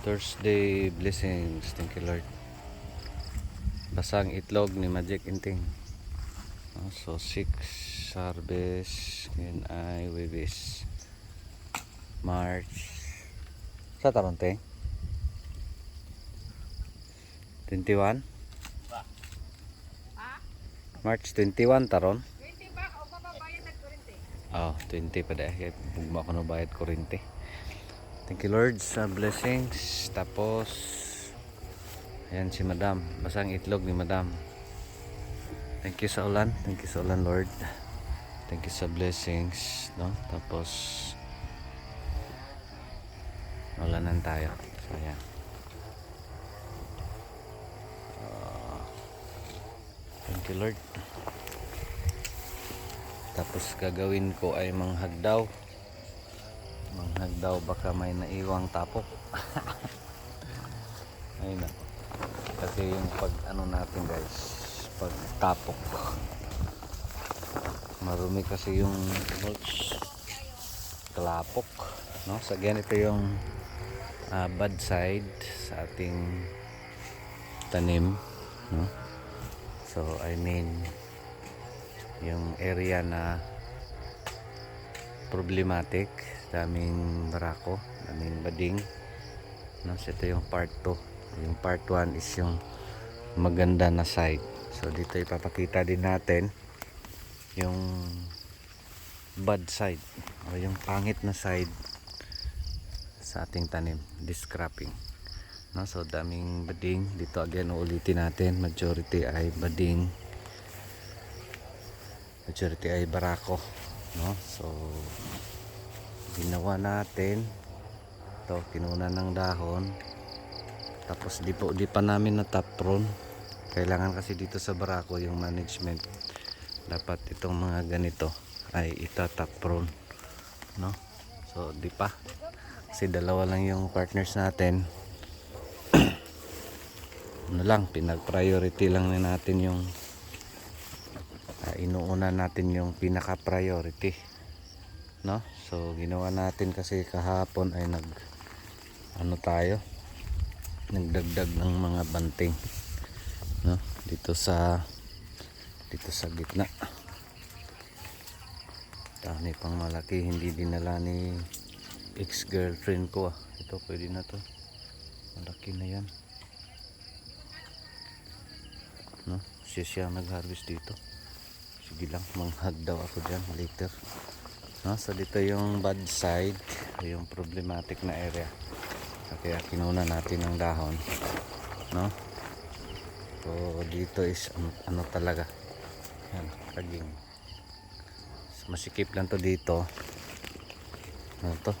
Thursday blessings. Thank you Lord. Basang itlog ni Magic Inting. So 6 harvest. Ngayon ay Webis. March. Sa taron te? 21? March 21 taron? 20 ba? O babayad ng kurente? Oh, 20 pa dahil. Bugma ko na bayad kurente. Thank you Lord sa blessings. Tapos ayan si Madam. Basang itlog ni Madam. Thank you sa ulan. Thank you sa ulan Lord. Thank you sa blessings, no? Tapos ulanan tayo. So ayan. Thank you Lord. Tapos gagawin ko ay manghagdaw. Manghagdaw baka may naiwang tapok. Ayun na. Kasi yung pag ano natin guys, pag tapok. Marumi kasi yung mulch. Kalapok, no? So ganito yung bad side sa ating tanim, no? So I mean yung area na problematic, daming barako, daming bading, no? So ito yung part 2. Yung part 1 is yung maganda na side. So dito ipapakita din natin yung bad side o yung pangit na side sa ating tanim, this cropping, no? So daming bading dito. Again uulitin natin, majority ay bading, majority ay barako, no? So ginawa natin ito, kinuna ng dahon, tapos di pa namin na top prune. Kailangan kasi dito sa barako yung management, dapat itong mga ganito ay itatop prune, no? So di pa, kasi dalawa lang yung partners natin. Ano lang, pinag-priority lang na natin yung inuuna natin yung pinaka-priority, no? So ginawa natin kasi kahapon ay nagdagdag ng mga banting, no? Dito sa gitna. Dami pang malaki, hindi dinala ni ex-girlfriend ko. Ito pwede na to, malaki na yan, no? Siya nag-harvest dito. Sige lang, manghag daw ako dyan later, no? So dito yung bad side, yung problematic na area. Kaya kinuna natin ng dahon, no? So dito is ano talaga yan, kaging masikip lang to dito. Ano to,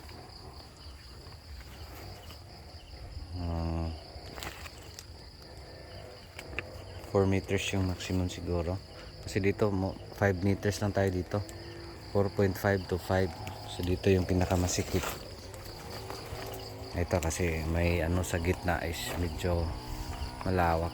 4 meters yung maximum siguro, kasi dito 5 meters lang tayo dito, 4.5 to 5. So dito yung pinakamasikip. Ito kasi may ano sa gitna is medyo malawak,